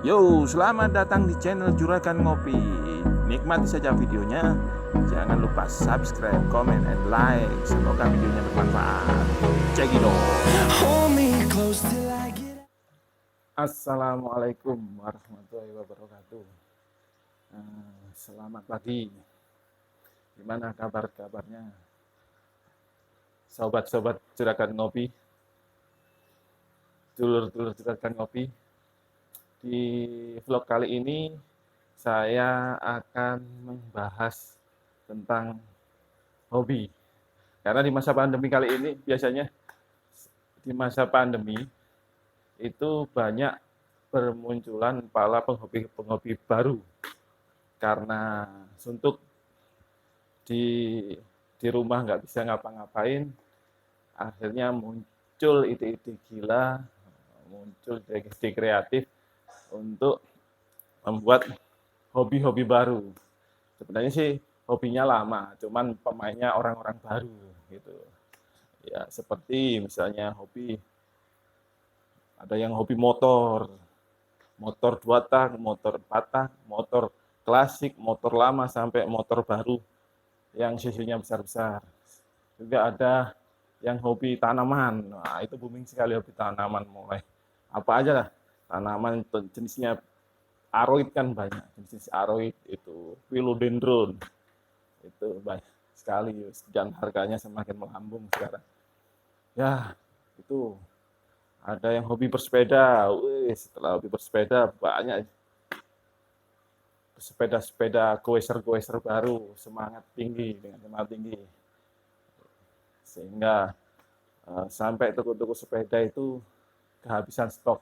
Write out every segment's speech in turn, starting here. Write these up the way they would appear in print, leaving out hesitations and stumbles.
Yo, selamat datang di channel Juragan Ngopi. Nikmati saja videonya. Jangan lupa subscribe, comment, and like. Semoga videonya bermanfaat. Check it out. Assalamualaikum warahmatullahi wabarakatuh. Selamat pagi. Gimana kabarnya? Sobat-sobat Juragan Ngopi. Dulur-dulur Juragan Ngopi. Di vlog kali ini saya akan membahas tentang hobi. Karena di masa pandemi kali ini biasanya di masa pandemi itu banyak bermunculan para penghobi baru. Karena suntuk di rumah nggak bisa ngapa-ngapain, akhirnya muncul ide-ide gila, muncul ide-ide kreatif untuk membuat hobi-hobi baru. Sebenarnya sih hobinya lama, cuman pemainnya orang-orang baru gitu. Ya seperti misalnya ada yang hobi motor 2 tak, motor 4 tak, motor klasik, motor lama sampai motor baru yang cc-nya besar-besar. Juga ada yang hobi tanaman. Nah, itu booming sekali hobi tanaman, mulai apa aja lah tanaman jenisnya. Aroid kan banyak jenis aroid, itu philodendron, itu banyak sekali dan harganya semakin melambung sekarang. Ya itu ada yang hobi bersepeda. Setelah hobi bersepeda banyak sepeda goeser baru, semangat tinggi, sehingga sampai toko-toko sepeda itu kehabisan stok,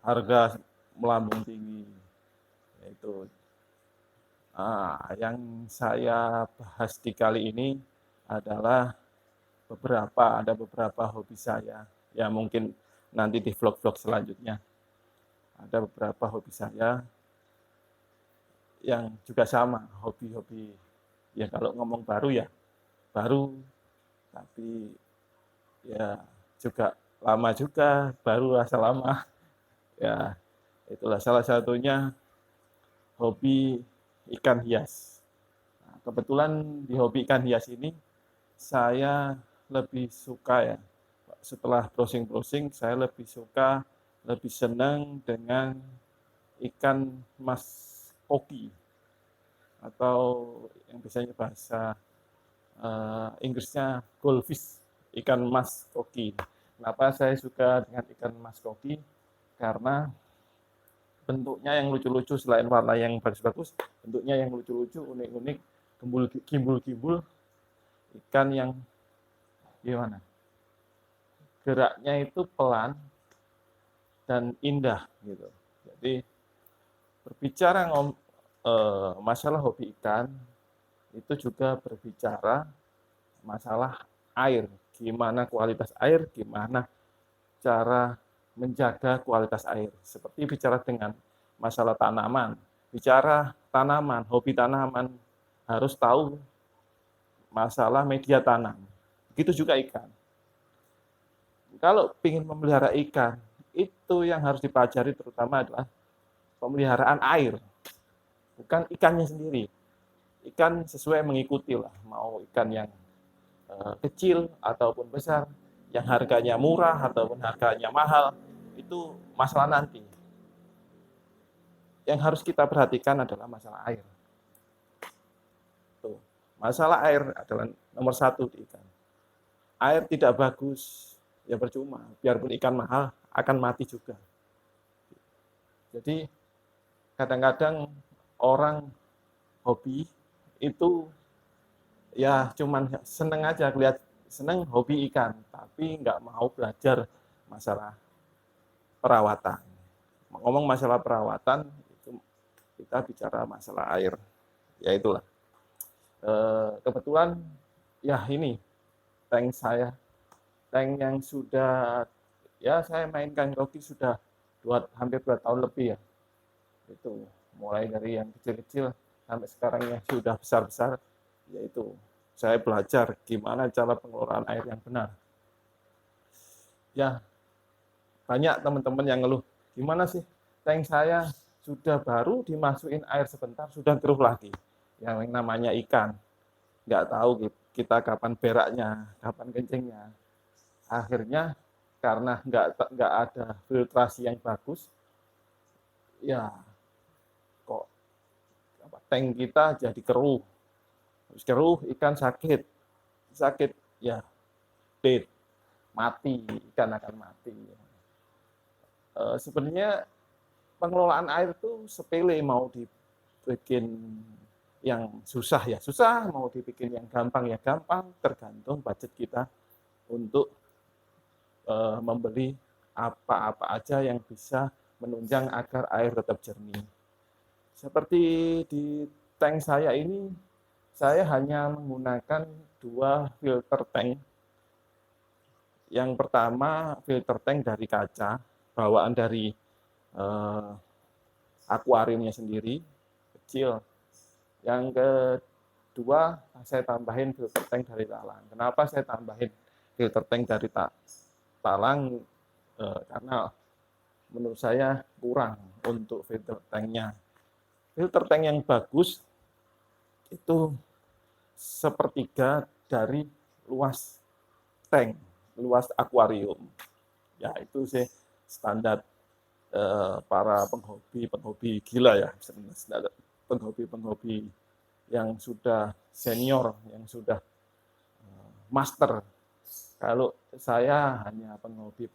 harga melambung tinggi. Yaitu yang saya bahas di kali ini adalah ada beberapa hobi saya. Ya mungkin nanti di vlog-vlog selanjutnya ada beberapa hobi saya yang juga sama, hobi-hobi. Ya kalau ngomong baru ya baru, tapi ya juga lama juga, baru rasa lama. Ya itulah salah satunya hobi ikan hias. Nah, kebetulan di hobi ikan hias ini saya lebih suka, ya, setelah browsing saya lebih senang dengan ikan mas koki, atau yang biasanya bahasa Inggrisnya goldfish, ikan mas koki. Kenapa saya suka dengan ikan mas koki? Karena bentuknya yang lucu-lucu, selain warna yang bagus-bagus, bentuknya yang lucu-lucu, unik-unik, gimbul-gimbul, ikan yang gimana? Geraknya itu pelan dan indah gitu. Jadi berbicara masalah hobi ikan, itu juga berbicara masalah air. Gimana kualitas air, gimana cara menjaga kualitas air. Seperti bicara dengan masalah tanaman. Bicara tanaman, hobi tanaman, harus tahu masalah media tanam. Begitu juga ikan. Kalau ingin memelihara ikan, itu yang harus dipelajari terutama adalah pemeliharaan air. Bukan ikannya sendiri. Ikan sesuai mengikuti lah, mau ikan yang kecil ataupun besar, yang harganya murah ataupun harganya mahal, itu masalah nanti. Yang harus kita perhatikan adalah masalah air. Tuh, masalah air adalah nomor 1 di ikan. Air tidak bagus, ya percuma. Biarpun ikan mahal, akan mati juga. Jadi kadang-kadang orang hobi itu ya cuman seneng aja, seneng hobi ikan, tapi nggak mau belajar masalah perawatan. Ngomong masalah perawatan, itu kita bicara masalah air. Ya itulah. Kebetulan ya ini tank yang sudah, ya saya mainkan koki sudah hampir 2 tahun lebih ya. Itu mulai dari yang kecil-kecil sampai sekarang yang sudah besar-besar, yaitu saya belajar gimana cara pengelolaan air yang benar. Ya banyak teman-teman yang ngeluh, gimana sih tank saya sudah baru dimasukin air sebentar sudah keruh lagi. Yang namanya ikan, nggak tahu kita kapan beraknya, kapan kencingnya. Akhirnya karena nggak ada filtrasi yang bagus, ya kok tank kita jadi keruh. Terus keruh, ikan sakit ya dead, mati, ikan akan mati. Sebenarnya pengelolaan air itu sepele, mau dibikin yang susah ya susah, mau dibikin yang gampang ya gampang, tergantung budget kita untuk membeli apa-apa aja yang bisa menunjang agar air tetap jernih. Seperti di tank saya ini, saya hanya menggunakan 2 filter tank. Yang pertama filter tank dari kaca, bawaan dari akuariumnya sendiri, kecil. Yang kedua, saya tambahin filter tank dari talang. Kenapa saya tambahin filter tank dari talang? Karena menurut saya kurang untuk filter tanknya. Filter tank yang bagus itu sepertiga dari luas tank, luas akuarium. Ya itu sih standar para penghobi gila ya, penghobi yang sudah senior, yang sudah master. Kalau saya hanya penghobi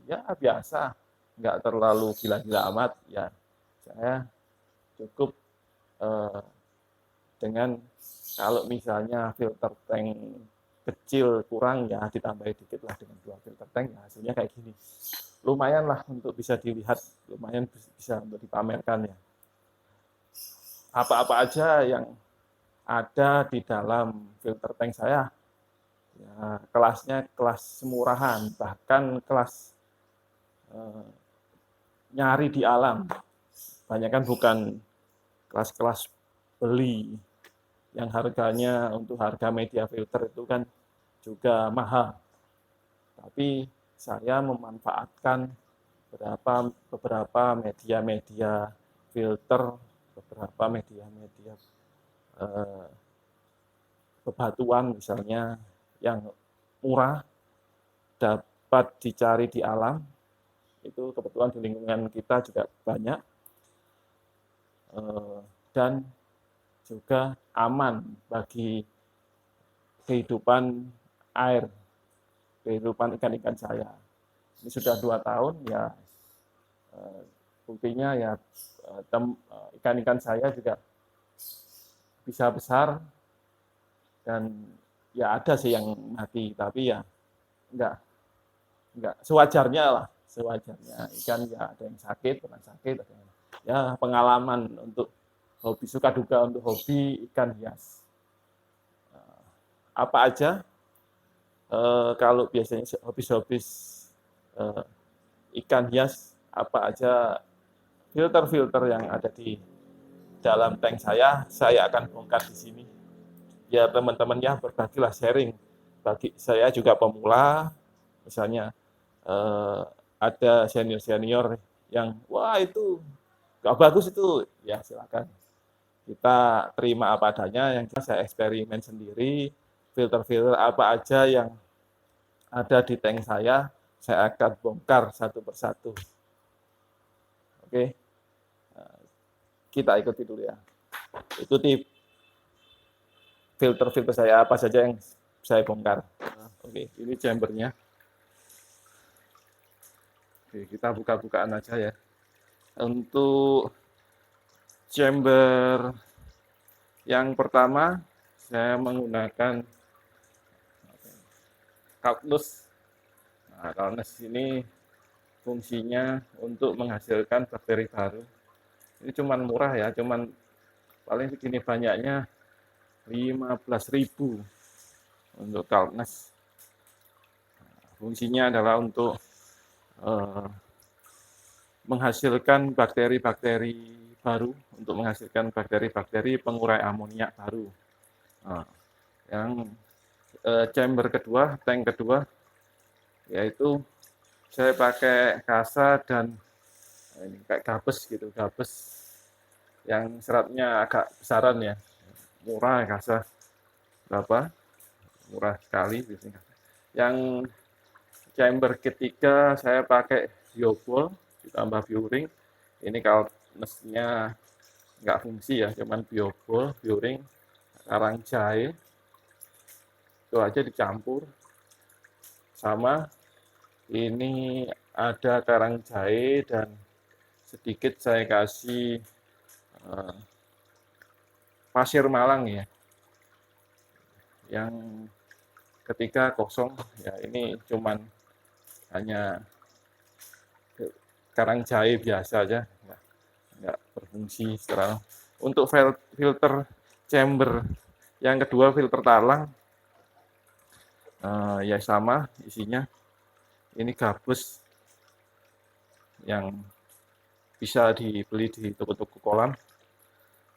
ya biasa, nggak terlalu gila-gila amat ya. Saya cukup dengan kalau misalnya filter tank kecil kurang ya ditambahin dikit lah dengan 2 filter tank, ya hasilnya kayak gini. Lumayan lah untuk bisa dilihat, lumayan bisa untuk dipamerkan ya. Apa-apa aja yang ada di dalam filter tank saya, ya, kelasnya kelas semurahan, bahkan kelas nyari di alam. Banyak kan bukan kelas-kelas beli yang harganya untuk harga media filter itu kan juga mahal. Tapi saya memanfaatkan beberapa media filter, beberapa media bebatuan misalnya yang murah, dapat dicari di alam, itu kebetulan di lingkungan kita juga banyak, dan juga aman bagi kehidupan air, kehidupan ikan-ikan saya. Ini sudah 2 tahun ya, buktinya ya ikan-ikan saya juga bisa besar, dan ya ada sih yang mati, tapi ya enggak sewajarnya lah, sewajarnya. Ikan ya ada yang sakit, pernah sakit, ada yang, ya pengalaman untuk hobi, suka duka untuk hobi ikan hias. Apa aja kalau biasanya habis ikan hias, apa aja filter-filter yang ada di dalam tank saya akan bongkar di sini. Ya teman-teman ya, berbagilah, sharing. Bagi saya juga pemula, misalnya ada senior-senior yang wah itu gak bagus itu, ya silakan. Kita terima apa adanya, yang saya eksperimen sendiri, filter-filter apa aja yang ada di tank saya akan bongkar satu persatu. Oke, kita ikuti dulu ya. Ikuti filter-filter saya apa saja yang saya bongkar. Oke, ini chambernya. Oke, kita buka-bukaan aja ya. Untuk chamber yang pertama, saya menggunakan Kalknus. Nah, Kalknus ini fungsinya untuk menghasilkan bakteri baru. Ini cuman murah ya, cuman paling segini banyaknya 15.000 untuk Kalknus. Fungsinya adalah untuk menghasilkan bakteri-bakteri baru, untuk menghasilkan bakteri-bakteri pengurai amonia baru. Nah, yang chamber kedua, tank kedua, yaitu saya pakai kasa dan Nah, ini kayak gabus gitu, gabus yang seratnya agak besaran ya, murah kasar berapa, murah sekali biasanya. Yang chamber ketiga saya pakai biobol ditambah biuring. Ini kalau mesinnya nggak fungsi ya, cuman biobol, biuring, karang jahe, itu aja dicampur. Sama ini ada karang jahe dan sedikit saya kasih pasir malang ya, yang ketika kosong ya, ini cuman hanya karang jahe biasa aja, nggak berfungsi secara. Untuk filter chamber yang kedua, filter talang, ya sama isinya. Ini gabus yang bisa dibeli di toko-toko kolam.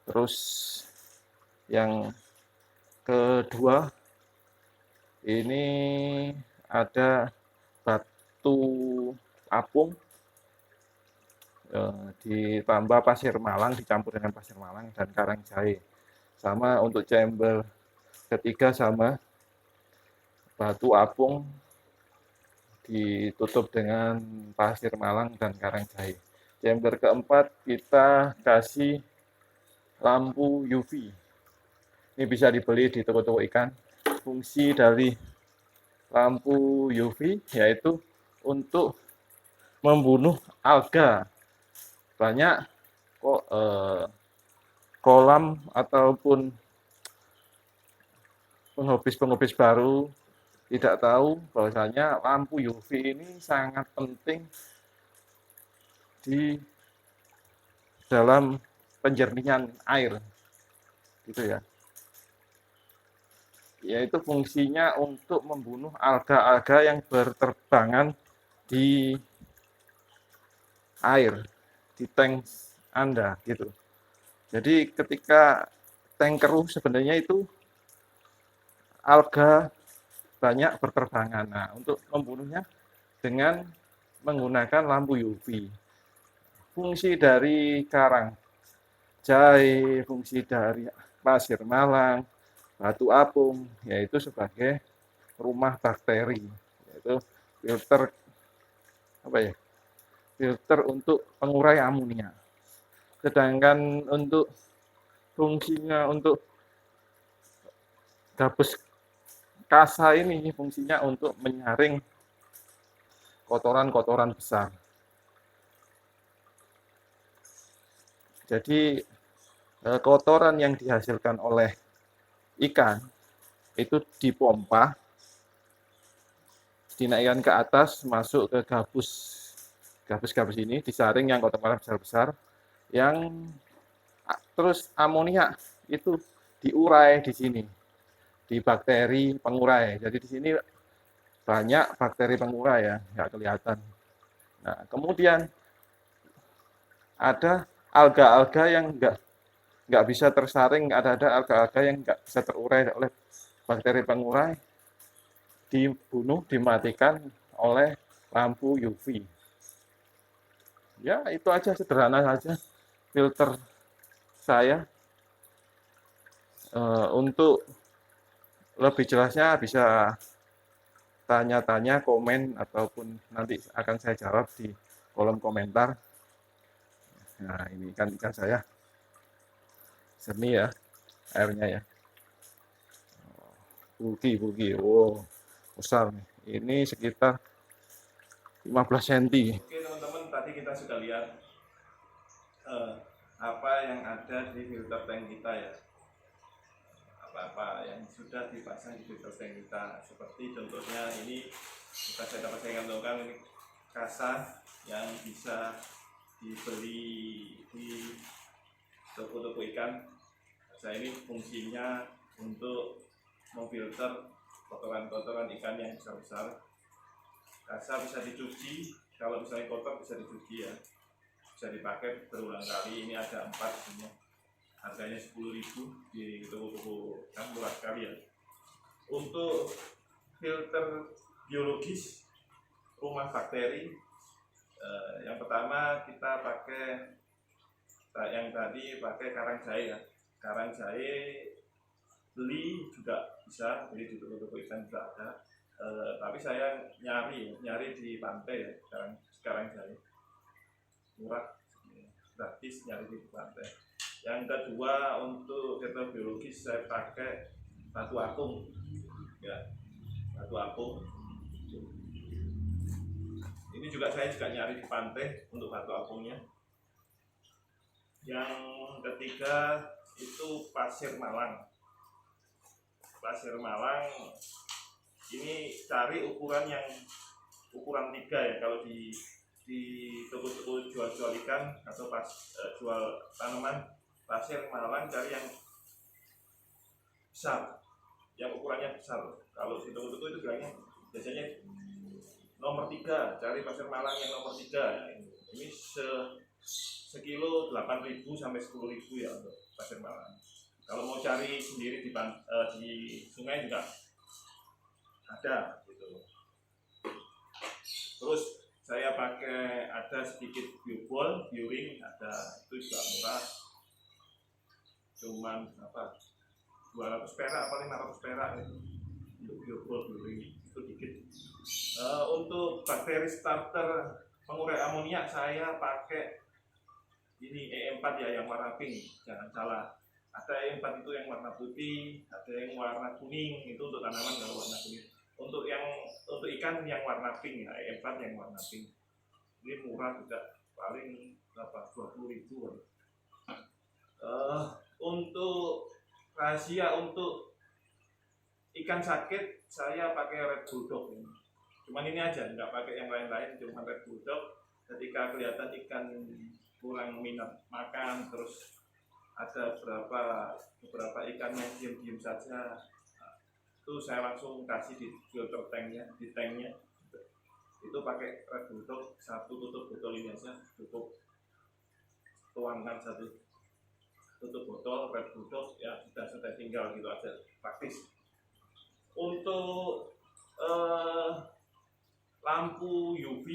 Terus yang kedua ini ada batu apung, ditambah pasir malang, dicampur dengan pasir malang dan karang jahe. Sama untuk chamber ketiga, sama batu apung ditutup dengan pasir malang dan karang jahe. Chamber keempat kita kasih lampu UV. Ini bisa dibeli di toko-toko ikan. Fungsi dari lampu UV yaitu untuk membunuh alga. Banyak kok kolam ataupun penghobis-penghobis baru tidak tahu bahwasanya lampu UV ini sangat penting di dalam penjernihan air, gitu ya. Yaitu fungsinya untuk membunuh alga-alga yang berterbangan di air, di tank Anda, gitu. Jadi ketika tank keruh sebenarnya itu alga banyak berterbangan. Nah, untuk membunuhnya dengan menggunakan lampu UV. Fungsi dari karang jahe, fungsi dari pasir malang, batu apung, yaitu sebagai rumah bakteri, yaitu filter apa ya? Filter untuk pengurai amonia. Sedangkan untuk fungsinya untuk gabus kasa ini fungsinya untuk menyaring kotoran-kotoran besar. Jadi kotoran yang dihasilkan oleh ikan itu dipompa, dinaikkan ke atas, masuk ke gabus ini, disaring yang kotoran besar-besar, yang terus amonia itu diurai di sini, di bakteri pengurai. Jadi di sini banyak bakteri pengurai ya, nggak kelihatan. Nah, kemudian ada alga-alga yang nggak bisa tersaring, ada alga-alga yang nggak bisa terurai oleh bakteri pengurai, dibunuh, dimatikan oleh lampu UV. Ya, itu aja, sederhana saja filter saya. Untuk lebih jelasnya bisa tanya-tanya, komen, ataupun nanti akan saya jawab di kolom komentar. Nah, ini kan ikan saya. Seni ya, airnya ya. Bugi. Wow, besar nih. Ini sekitar 15 cm. Oke teman-teman, tadi kita sudah lihat apa yang ada di filter tank kita ya. Apa yang sudah dipasang di filter tank kita. Seperti contohnya ini, saya dapat saya cantumkan ini kasa yang bisa dibeli di toko-toko ikan. Kasa ini fungsinya untuk memfilter kotoran-kotoran ikan yang besar-besar. Kasa bisa dicuci, kalau misalnya kotor bisa dicuci ya, bisa dipakai berulang kali. Ini ada 4 semua, harganya 10.000 di toko-toko, kan murah sekali ya. Untuk filter biologis rumah bakteri, Yang pertama kita pakai, yang tadi pakai karang jahe ya. Karang jahe beli juga bisa, beli di toko-toko ikan juga ada. Tapi saya nyari di pantai ya, karang jahe murah, gratis, nyari di pantai. Yang kedua, untuk filter biologis saya pakai batu apung ya, batu apung. Ini saya juga nyari di pantai untuk batu apungnya. Yang ketiga itu pasir malang. Pasir malang ini cari ukuran 3 ya. Kalau di toko-toko jual ikan atau jual tanaman, pasir malang cari yang besar, yang ukurannya besar. Kalau di toko-toko itu biasanya nomor 3, cari pasir malang yang nomor 3. Ini sekilo 8.000 sampai 10.000 ya untuk pasir malang. Kalau mau cari sendiri di sungai juga ada gitu. Terus saya pakai ada sedikit bioring, ada, itu juga murah, cuman 200 perak atau 500 perak itu untuk bioring, itu dikit. Untuk bakteri starter pengurai amoniak saya pakai ini E4 ya, yang warna pink, jangan salah. Ada E4 itu yang warna putih, ada yang warna kuning, itu untuk tanaman kalau warna kuning. Untuk ikan yang warna pink ya, E4 yang warna pink. Ini murah juga, paling 20.000. Untuk rahasia untuk ikan sakit saya pakai Red Bulldog ini. Cuman ini aja, nggak pakai yang lain-lain, cuma Red Bulldog. Ketika kelihatan ikan kurang minat makan, terus ada beberapa ikan yang diam-diam saja, itu saya langsung kasih di filter tanknya, itu pakai Red Bulldog. Satu tutup botol ini aja, tuangkan satu tutup botol Red Bulldog ya, sudah tinggal gitu aja, praktis. Untuk lampu UV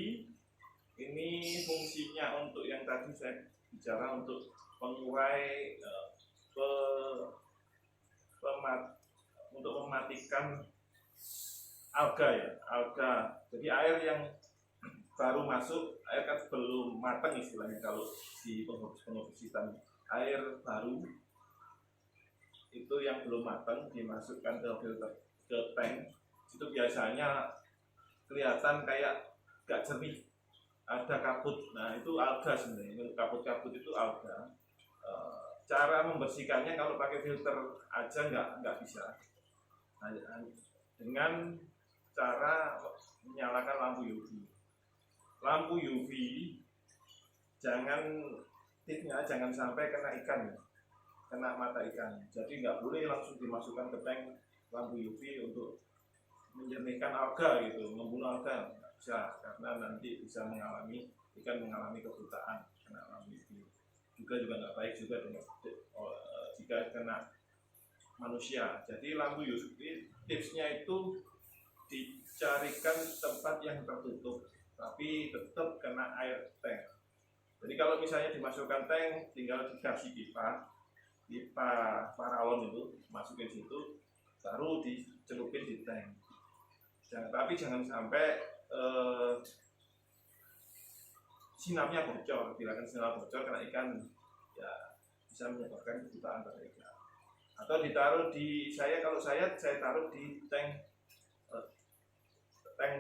ini fungsinya untuk yang tadi saya bicara, untuk mengurai untuk mematikan alga ya, jadi air yang baru masuk, air kan belum matang istilahnya kalau di pengobatan, air baru itu yang belum matang dimasukkan ke tank, itu biasanya kelihatan kayak gak jernih, ada kabut. Nah itu alga sebenarnya, kabut-kabut itu alga. Cara membersihkannya kalau pakai filter aja nggak bisa. Dengan cara menyalakan lampu UV. Lampu UV tipnya jangan sampai kena ikan, kena mata ikan. Jadi nggak boleh langsung dimasukkan ke tank lampu UV untuk menjernihkan alga gitu, membunuh alga, nggak bisa, karena nanti bisa ikan mengalami kebutaan kena lampu UV. Juga nggak baik juga jika kena manusia. Jadi lampu UV tipsnya itu dicarikan tempat yang tertutup, tapi tetap kena air tank. Jadi kalau misalnya dimasukkan tank, tinggal dikasih pipa paralon itu, masukin situ, baru dicelupin di tank. Tapi jangan sampai sinapnya bocor. Bila sinap bocor kena ikan, ya bisa menyebabkan kebutaan pada ikan. Atau ditaruh kalau saya taruh di tank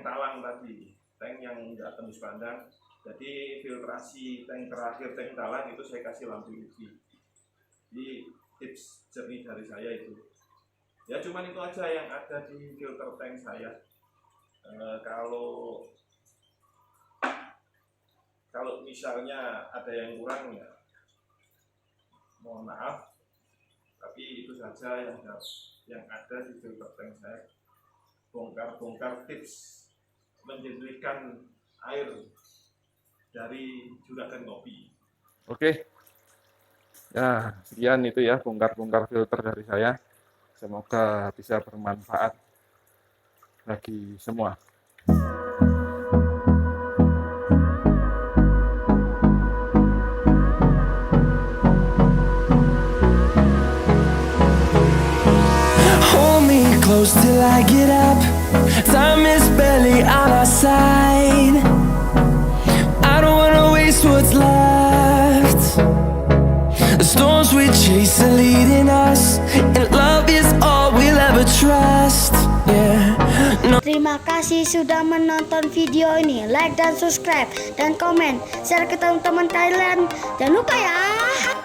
talang tadi, tank yang nggak tembus pandang. Jadi filtrasi tank terakhir, tank talang itu saya kasih lampu UV. Jadi tips jernih dari saya itu. Ya cuman itu aja yang ada di filter tank saya. Kalau misalnya ada yang kurang ya mohon maaf, tapi itu saja yang ada di filter tank saya. Bongkar tips menjernihkan air dari juragan kopi. Oke. Ya, sekian itu ya bongkar filter dari saya. Semoga bisa bermanfaat bagi semua. close till I get up. Time is barely on our side. I don't wanna waste what's left. The storms we chase are leading us, and love is all we'll ever trust. Yeah. No. Terima kasih sudah menonton video ini. Like dan subscribe dan komen. Share ke teman-teman kalian. Jangan lupa ya.